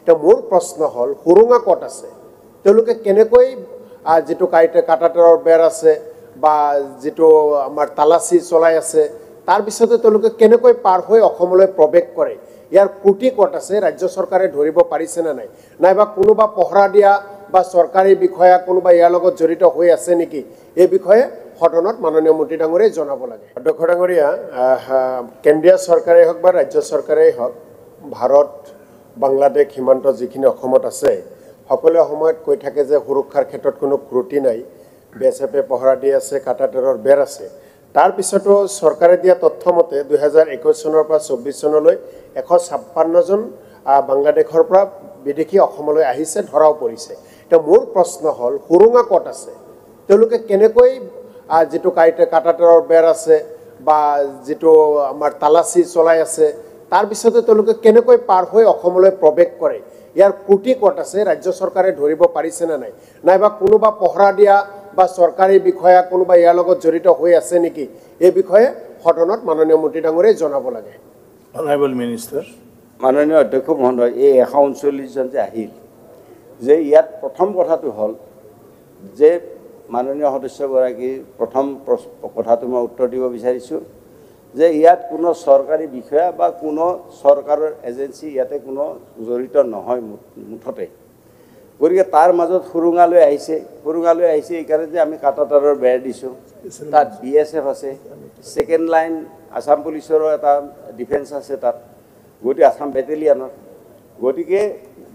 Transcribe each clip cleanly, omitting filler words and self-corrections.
এতিয়া মোৰ প্ৰশ্ন হ'ল সুৰুঙা ক'ত আছে তেওঁলোকে কেনেকৈ যেটো কাটাতাৰৰ বেৰ আছে বা যেটো আমাৰ তালাচী চলাই আছে তাৰ পিছতে তেওঁলোকে কেনেকৈ পাৰ হৈ অসমলৈ প্ৰৱেশ কৰে ইয়াৰ ত্ৰুটি ক'ত আছে ৰাজ্য চৰকাৰে ধৰিব পাৰিছে না নাই নাইবা কোনোবা পহৰা দিয়া বা চৰকাৰী বিষয়া কোনোবা ইয়াৰ লগত জড়িত হৈ আছে নেকি এই বিষয়ে সদনত মাননীয় মন্ত্ৰী ডাঙৰীয়াই জনাব লাগে অধ্যক্ষ ডাঙৰীয়া কেন্দ্ৰীয় চৰকাৰে হওক বা ৰাজ্য চৰকাৰেই হওক ভাৰত বাংলাদেশ সীমান্ত যিখিনি অসমত আছে সকলো সময়ত কৈ থাকে যে সুৰক্ষাৰ ক্ষেত্ৰত কোনো ত্ৰুটি নাই বিএছএফে পহৰা দি আছে কাটাতাৰৰ বেৰ আছে তাৰ পিছতো চৰকাৰে দিয়া তথ্য মতে 2021 চনৰ পৰা 24 চনলৈ 156 জন বাংলাদেশৰ পৰা বিদেশী অসমলৈ আহিছে ধৰাও পৰিছে এতিয়া মোৰ প্ৰশ্ন হ'ল সুৰুঙা ক'ত আছে তেওঁলোকে কেনেকৈ যেটো কাটাতাৰৰ বেৰ আছে বা যেটো আমাৰ তালাচী চলাই আছে তাৰ পিছতে তেওঁলোকে কেনেকৈ পাৰ হৈ অসমলৈ প্ৰৱেশ কৰে ইয়াৰ ত্ৰুটি ক'ত আছে ৰাজ্য চৰকাৰে ধৰিব পাৰিছে না নাই নাইবা কোনোবা পহৰা দিয়া বা চৰকাৰী বিষয়া কোনোবা ইয়াৰ লগত জড়িত হৈ আছে নেকি এই বিষয়ে সদনত মাননীয় মন্ত্ৰী ডাঙৰীয়াই জনাব লাগে অনাৰেবল মিনিষ্টাৰ মাননীয় অধ্যক্ষ মহোদয় এই 139 জন যে আহিল যে ইয়াত প্ৰথম কথাটো হ'ল যে মাননীয় সদস্যগৰাকী প্ৰথম কথাটো মই উত্তৰ দিব বিচাৰিছোঁ যে ইয়াত কোনো চৰকাৰী বিষয়া বা কোনো চৰকাৰৰ এজেন্সি ইয়াতে কোনো জড়িত নহয় মুঠতে গতিকে তাৰ মাজত সুৰুঙালৈ আহিছে এইকাৰণে যে আমি কাটাতাৰৰ বেৰ দিছোঁ তাত বিএছএফ আছে ছেকেণ্ড লাইন আসাম পুলিচৰো এটা ডিফেন্স আছে তাত গতিকে আসাম বেটেলিয়ানৰ গতিকে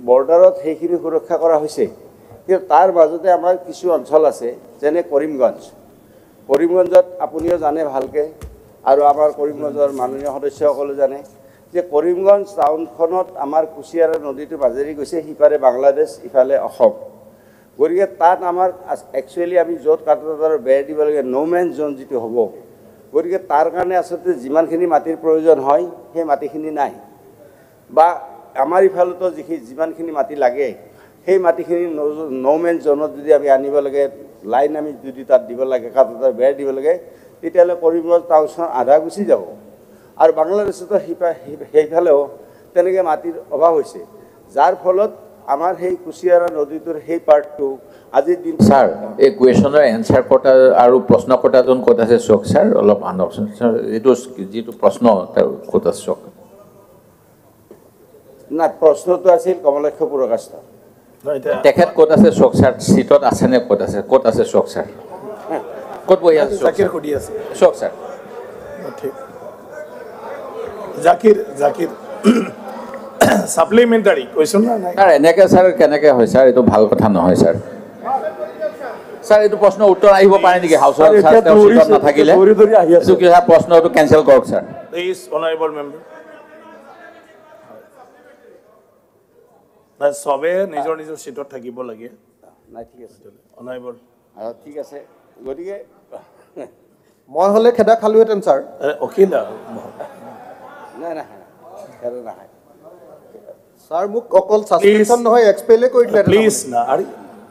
বৰ্ডাৰত সেইখিনি সুৰক্ষা কৰা হৈছে কিন্তু তাৰ মাজতে আমাৰ কিছু অঞ্চল আছে যেনে কৰিমগঞ্জত আপুনিও জানে ভালকৈ আৰু আমাৰ কৰিমগঞ্জৰ মাননীয় সদস্যসকলে জানে যে কৰিমগঞ্জ টাউনখনত আমাৰ কুচিয়াৰা নদীটো মাজেৰি গৈছে সিপাৰে বাংলাদেশ ইফালে অসম গতিকে তাত আমাৰ একচুৱেলি আমি য'ত কাটাতাৰৰ বেৰ দিব লাগে ন'মেন জ'ন যিটো হ'ব গতিকে তাৰ কাৰণে আচলতে যিমানখিনি মাটিৰ প্ৰয়োজন হয় সেই মাটিখিনি নাই বা আমাৰ ইফালতো যিমানখিনি মাটি লাগে সেই মাটিখিনি ন'মেন জ'নত যদি আমি আনিব লাগে লাইন আমি যদি তাত দিব লাগে কাটাতাৰৰ বেৰ দিব লাগে তেতিয়াহ'লে কৰিমগঞ্জ টাউনখন আধা গুচি যাব আৰু বাংলাদেশতো সেইফালেও তেনেকৈ মাটিৰ অভাৱ হৈছে যাৰ ফলত আমাৰ সেই কুচিয়াৰা নদীটোৰ সেই পাৰ্টটো আজিৰ দিন ছাৰ এই কুৱেশ্যনৰ এনচাৰ কৰা আৰু প্ৰশ্ন কৰ্তাজন ক'ত আছে চাওক ছাৰ অলপ আনকচোন ছাৰ এইটো যিটো প্ৰশ্ন ক'ত আছে চাওক না প্ৰশ্নটো আছিল কমলাক্ষ পুৰকাষ্ট তেখেত ক'ত আছে চাওক ছাৰ চিটত আছেনে ক'ত আছে চাওক ছাৰ ক'ত বহি আছে জাকিৰ সুধি আছে চাওক ছাৰ ঠিক জাকিৰ সাপ্লিমেণ্টাৰী কুৱেশ্যন না নাই ছাৰ এনেকৈ ছাৰ কেনেকৈ হয় ছাৰ এইটো ভাল কথা নহয় ছাৰ ছাৰ এইটো প্ৰশ্ন উত্তৰ আহিব পাৰে নেকি হাউচত ছাৰ তেওঁ চিটত নাথাকিলে এইটো কি ছাৰ প্ৰশ্নটো কেঞ্চেল কৰক ছাৰ প্লিজ অনাৰেবল মেম্বাৰ নাই সবে নিজৰ চিটত থাকিব লাগে নাই ঠিক আছে অনাৰেবল ঠিক আছে গতিকে মই হ'লে খেদা খালোহেঁতেন ছাৰ অখিল নাই নাহে ছাৰ মোক অকল ছাছপেনশ্যন নহয় এক্সপেলে কৰি দিলে প্লিজ না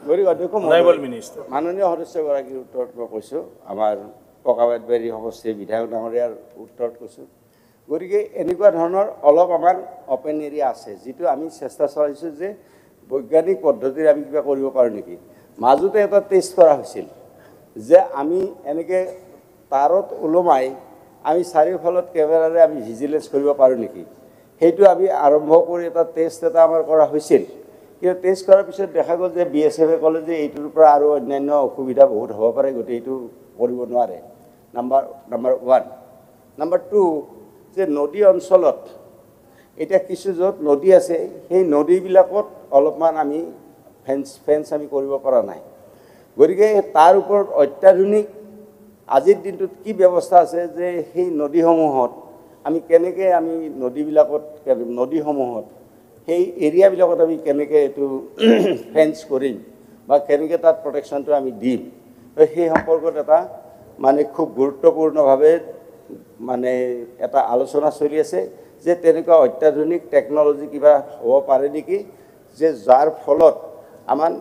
গতিকে অধ্যক্ষ অনাৰেবল মিনিষ্টাৰ মাননীয় সদস্যগৰাকীৰ উত্তৰত মই কৈছোঁ আমাৰ পকাবাটবাৰী সমষ্টিৰ বিধায়ক ডাঙৰীয়াৰ উত্তৰত কৈছোঁ গতিকে এনেকুৱা ধৰণৰ অলপ আমাৰ অপেন এৰিয়া আছে যিটো আমি চেষ্টা চলাইছোঁ যে বৈজ্ঞানিক পদ্ধতিৰে আমি কিবা কৰিব পাৰোঁ নেকি মাজতে এটা টেষ্ট কৰা হৈছিল যে আমি এনেকৈ তাৰত ওলমাই আমি চাৰিওফালত কেমেৰাৰে আমি ভিজিলেন্স কৰিব পাৰোঁ নেকি সেইটো আমি আৰম্ভ কৰি এটা টেষ্ট এটা আমাৰ কৰা হৈছিল কিন্তু টেষ্ট কৰাৰ পিছত দেখা গ'ল যে বিএছএফে ক'লে যে এইটোৰ পৰা আৰু অন্যান্য অসুবিধা বহুত হ'ব পাৰে গতিকে এইটো কৰিব নোৱাৰে নাম্বাৰ 1 নাম্বাৰ 2 যে নদী অঞ্চলত এতিয়া কিছু য'ত নদী আছে সেই নদীবিলাকত অলপমান আমি ফেন্স আমি কৰিব পৰা নাই গতিকে তাৰ ওপৰত অত্যাধুনিক আজিৰ দিনটোত কি ব্যৱস্থা আছে যে সেই নদীসমূহত আমি কেনেকৈ আমি নদীসমূহত সেই এৰিয়াবিলাকত আমি কেনেকৈ এইটো ফেন্স কৰিম বা কেনেকৈ তাত প্ৰটেকশ্যনটো আমি দিম সেই সম্পৰ্কত এটা মানে খুব গুৰুত্বপূৰ্ণভাৱে মানে এটা আলোচনা চলি আছে যে তেনেকুৱা অত্যাধুনিক টেকন'লজি কিবা হ'ব পাৰে নেকি যে যাৰ ফলত আমাৰ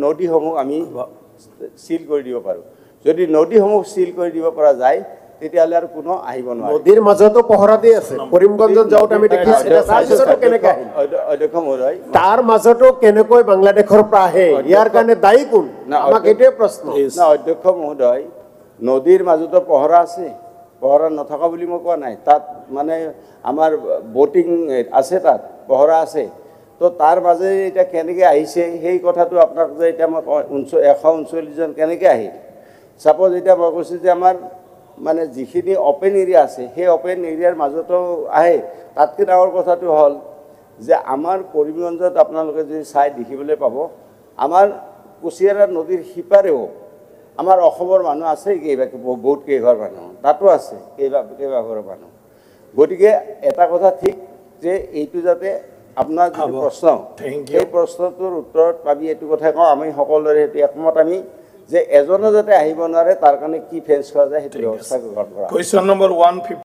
নদীসমূহ আমি সিল কৰি দিব পাৰোঁ যদি নদীসমূহ সিল কৰি দিব পৰা যায় তেতিয়াহ'লে আৰু কোনো আহিব নোৱাৰে নদীৰ মাজতো পহৰা দি আছে কৰিমগঞ্জত যাওঁতে আমি দেখিছোঁ তাৰপিছতো কেনেকৈ আহিল অধ্যক্ষ মহোদয় তাৰ মাজতো কেনেকৈ বাংলাদেশৰ পৰা আহে ইয়াৰ কাৰণে দায়ী কোন না, আমাক এইটোৱে প্ৰশ্ন না অধ্যক্ষ মহোদয় নদীৰ মাজতো পহৰা আছে পহৰা নথকা বুলি মই কোৱা নাই তাত মানে আমাৰ বটিং আছে তাত পহৰা আছে তো তাৰ মাজে এতিয়া কেনেকৈ আহিছে সেই কথাটো আপোনাক যে এতিয়া মই 139জন কেনেকৈ আহিল ছাপ'জ এতিয়া মই কৈছোঁ যে আমাৰ মানে যিখিনি অ'পেন এৰিয়া আছে সেই অ'পেন এৰিয়াৰ মাজতো আহে তাতকৈ ডাঙৰ কথাটো হ'ল যে আমাৰ কৰিমগঞ্জত আপোনালোকে যদি চাই দেখিবলৈ পাব আমাৰ কুচিয়াৰা নদীৰ সিপাৰেও আমাৰ অসমৰ মানুহ আছে বহুত কেইঘৰ মানুহ তাতো আছে কেইবাঘৰৰ মানুহ গতিকে এটা কথা ঠিক যে এইটো যাতে আপোনাৰ যিটো প্ৰশ্ন Thank you. সেই প্ৰশ্নটোৰ উত্তৰত পাবি এইটো কথাই কওঁ আমি সকলোৰে সেইটো একমত আমি যে এজনো যাতে আহিব নোৱাৰে তাৰ কাৰণে কি ফেন্স কৰা যায় সেইটো ব্যৱস্থা কৰা Question number 150.